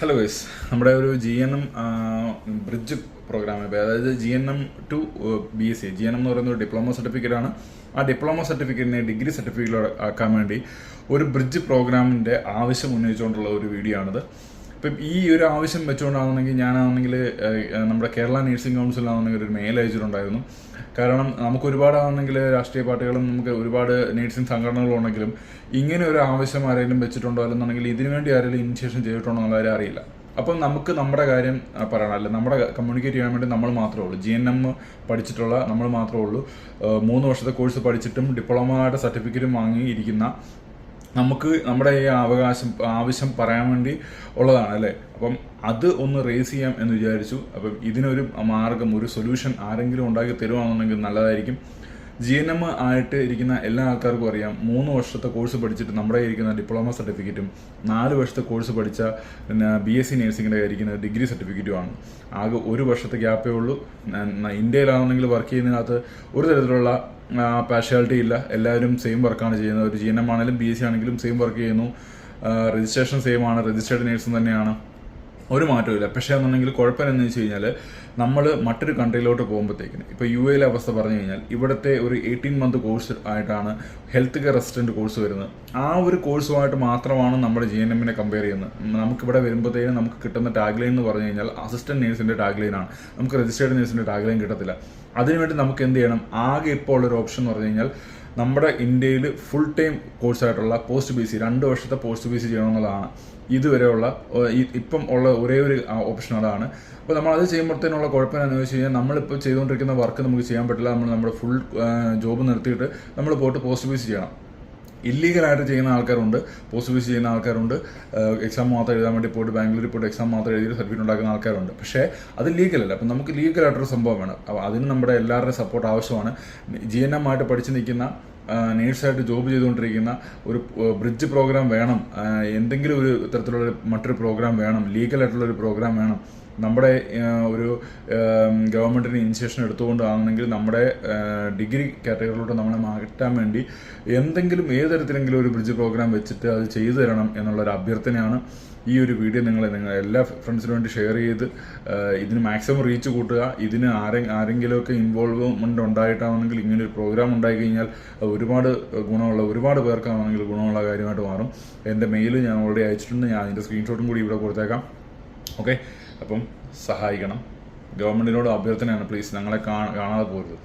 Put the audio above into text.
Hello guys, നമ്മുടെ ഒരു GNM bridge programme, അതായത് GNM ടു BSc. GNM എന്ന് പറയുന്ന ഒരു ഡിപ്ലോമ സർട്ടിഫിക്കറ്റ് ആണ്. ആ ഡിപ്ലോമ സർട്ടിഫിക്കറ്റിനെ ഡിഗ്രി സർട്ടിഫിക്കറ്റ് ആക്കാൻ വേണ്ടി ഒരു ബ്രിഡ്ജ് പ്രോഗ്രാമിൻ്റെ ആവശ്യം ഉന്നയിച്ചുകൊണ്ടുള്ള ഒരു വീഡിയോ ആണിത്. ഇപ്പം ഈ ഒരു ആവശ്യം വെച്ചുകൊണ്ടാണെങ്കിൽ ഞാനാണെങ്കിൽ നമ്മുടെ കേരള നേഴ്സിംഗ് കൗൺസിലാണെങ്കിൽ ഒരു മെയിൽ അയച്ചിട്ടുണ്ടായിരുന്നു. കാരണം നമുക്ക് ഒരുപാടാണെങ്കിൽ രാഷ്ട്രീയ പാർട്ടികളും നമുക്ക് ഒരുപാട് നേഴ്സിംഗ് സംഘടനകളും ഉണ്ടെങ്കിലും ഇങ്ങനെ ഒരു ആവശ്യം ആരെങ്കിലും വെച്ചിട്ടുണ്ടോ അല്ലെന്നുണ്ടെങ്കിൽ ഇതിനുവേണ്ടി ആരെങ്കിലും ഇനിഷ്യേഷൻ ചെയ്തിട്ടുണ്ടോ എന്നുള്ളവരെ അറിയില്ല. അപ്പം നമുക്ക് നമ്മുടെ കാര്യം പറയണം, അല്ല നമ്മുടെ കമ്മ്യൂണിക്കേറ്റ് ചെയ്യാൻ വേണ്ടി നമ്മൾ മാത്രമേ ഉള്ളൂ. GNM പഠിച്ചിട്ടുള്ള നമ്മൾ മാത്രമേ ഉള്ളൂ. 3 വർഷത്തെ കോഴ്സ് പഠിച്ചിട്ടും ഡിപ്ലോമയുടെ സർട്ടിഫിക്കറ്റും വാങ്ങിയിരിക്കുന്ന നമുക്ക് നമ്മുടെ ഈ ആവശ്യം പറയാൻ വേണ്ടി ഉള്ളതാണ് അല്ലേ. അപ്പം അത് ഒന്ന് റേസ് ചെയ്യാം എന്ന് വിചാരിച്ചു. അപ്പം ഇതിനൊരു മാർഗം, ഒരു സൊല്യൂഷൻ ആരെങ്കിലും ഉണ്ടാക്കി തരുവാണെന്നുണ്ടെങ്കിൽ നല്ലതായിരിക്കും. GNM ആയിട്ട് ഇരിക്കുന്ന എല്ലാ ആൾക്കാർക്കും അറിയാം, 3 വർഷത്തെ കോഴ്സ് പഠിച്ചിട്ട് നമ്മുടെ ഇരിക്കുന്ന ഡിപ്ലോമ സർട്ടിഫിക്കറ്റും 4 വർഷത്തെ കോഴ്സ് പഠിച്ച പിന്നെ BSc നേഴ്സിങ്ങിൻ്റെ ഇരിക്കുന്ന ഡിഗ്രി സർട്ടിഫിക്കറ്റുമാണ്. ആകെ 1 വർഷത്തെ ഗ്യാപ്പേ ഉള്ളൂ. ഇന്ത്യയിലാണെന്നെങ്കിൽ വർക്ക് ചെയ്യുന്നതിനകത്ത് ഒരു തരത്തിലുള്ള പാർഷ്യാലിറ്റി ഇല്ല. എല്ലാവരും സെയിം വർക്കാണ് ചെയ്യുന്നത്. ഒരു GNM ആണെങ്കിലും BSc ആണെങ്കിലും സെയിം വർക്ക് ചെയ്യുന്നു. രജിസ്ട്രേഷൻ സെയിം ആണ്, രജിസ്റ്റേർഡ് നേഴ്സും തന്നെയാണ്, ഒരു മാറ്റമില്ല. പക്ഷേ എന്നുണ്ടെങ്കിൽ കുഴപ്പമെന്ന് വെച്ച് കഴിഞ്ഞാൽ നമ്മൾ മറ്റൊരു കൺട്രിയിലോട്ട് പോകുമ്പോഴത്തേക്കിന് ഇപ്പോൾ UAE അവസ്ഥ പറഞ്ഞു കഴിഞ്ഞാൽ ഇവിടുത്തെ ഒരു 18 മന്ത് കോഴ്സ് ആയിട്ടാണ് ഹെൽത്ത് കെയർ അസിസ്റ്റൻറ്റ് കോഴ്സ് വരുന്നത്. ആ ഒരു കോഴ്സുമായിട്ട് മാത്രമാണ് നമ്മുടെ GNMനെ കമ്പയർ ചെയ്യുന്നത്. നമുക്കിവിടെ വരുമ്പോഴത്തേക്കും നമുക്ക് കിട്ടുന്ന ടാഗ് ലൈൻ എന്ന് പറഞ്ഞു കഴിഞ്ഞാൽ അസിസ്റ്റൻറ്റ് നേഴ്സിൻ്റെ ടാഗ് ലൈനാണ്. നമുക്ക് രജിസ്റ്റേർഡ് നേഴ്സിൻ്റെ ടാഗ് ലൈൻ കിട്ടത്തില്ല. അതിനുവേണ്ടി നമുക്ക് എന്ത് ചെയ്യണം? ആകെ ഇപ്പോൾ ഉള്ളൊരു ഓപ്ഷൻ എന്ന് പറഞ്ഞു കഴിഞ്ഞാൽ നമ്മുടെ ഇന്ത്യയിൽ ഫുൾ ടൈം കോഴ്സായിട്ടുള്ള പോസ്റ്റ് BC 2 വർഷത്തെ പോസ്റ്റ് BC ചെയ്യണമെന്നുള്ളതാണ് ഇതുവരെയുള്ള ഇപ്പം ഉള്ള ഒരേ ഒരു ഓപ്ഷൻ അതാണ്. അപ്പോൾ നമ്മൾ അത് ചെയ്യുമ്പോഴത്തേനുള്ള കുഴപ്പം എന്താണെന്ന് വെച്ച് കഴിഞ്ഞാൽ നമ്മളിപ്പോൾ ചെയ്തുകൊണ്ടിരിക്കുന്ന വർക്ക് നമുക്ക് ചെയ്യാൻ പറ്റില്ല. നമ്മൾ നമ്മുടെ ഫുൾ ജോബ് നിർത്തിയിട്ട് നമ്മൾ പോയിട്ട് പോസ്റ്റ് BC ചെയ്യണം. ഇല്ലീഗലായിട്ട് ചെയ്യുന്ന ആൾക്കാരുണ്ട്, പോസ്റ്റ് BC ചെയ്യുന്ന ആൾക്കാരുണ്ട്, എക്സാം മാത്രം എഴുതാൻ വേണ്ടി പോയിട്ട് ബാംഗ്ലൂരിൽ പോയിട്ട് എക്സാം മാത്രം എഴുതിയിട്ട് സർട്ടിഫിക്കറ്റ് ഉണ്ടാക്കുന്ന ആൾക്കാരുണ്ട്. പക്ഷേ അത് ലീഗലല്ല. അപ്പം നമുക്ക് ലീഗലായിട്ടൊരു സംഭവം വേണം. അപ്പോൾ അതിന് നമ്മുടെ എല്ലാവരുടെയും സപ്പോർട്ട് ആവശ്യമാണ്. GNM ആയിട്ട് പഠിച്ച് നിൽക്കുന്ന നേഴ്സായിട്ട് ജോബ് ചെയ്തുകൊണ്ടിരിക്കുന്ന ഒരു ബ്രിഡ്ജ് പ്രോഗ്രാം വേണം. എന്തെങ്കിലും ഒരു തരത്തിലുള്ള മറ്റൊരു പ്രോഗ്രാം വേണം, ലീഗലായിട്ടുള്ളൊരു പ്രോഗ്രാം വേണം. നമ്മുടെ ഒരു ഗവൺമെൻറ്റിന് ഇനിഷ്യേഷൻ എടുത്തുകൊണ്ടാണെങ്കിൽ നമ്മുടെ ഡിഗ്രി കാറ്റഗറിയിലോട്ട് നമ്മളെ മാറ്റാൻ വേണ്ടി എന്തെങ്കിലും ഏതരത്തിലെങ്കിലും ഒരു ബ്രിഡ്ജ് പ്രോഗ്രാം വെച്ചിട്ട് അത് ചെയ്തു തരണം എന്നുള്ളൊരു അഭ്യർത്ഥനയാണ്. ഈ ഒരു വീഡിയോ നിങ്ങൾ എല്ലാ ഫ്രണ്ട്സിനും വേണ്ടി ഷെയർ ചെയ്ത് ഇതിന് മാക്സിമം റീച്ച് കൂട്ടുക. ഇതിന് ആരെങ്കിലുമൊക്കെ ഇൻവോൾവ്മെൻ്റ് ഉണ്ടായിട്ടാണെങ്കിൽ ഇങ്ങനൊരു പ്രോഗ്രാം ഉണ്ടായി കഴിഞ്ഞാൽ ഒരുപാട് ഗുണമുള്ള, ഒരുപാട് പേർക്കാണെങ്കിൽ ഗുണമുള്ള കാര്യമായിട്ട് മാറും. എൻ്റെ മെയിൽ ഞാൻ ഓൾറെഡി അയച്ചിട്ടുണ്ട്. ഞാൻ അതിൻ്റെ സ്ക്രീൻഷോട്ടും കൂടി ഇവിടെ കൊടുത്തേക്കാം. ഓക്കെ, അപ്പം സഹായിക്കണം. ഗവൺമെൻറ്റിനോട് അഭ്യർത്ഥനയാണ്, പ്ലീസ് ഞങ്ങളെ കാണാതെ പോകരുത്.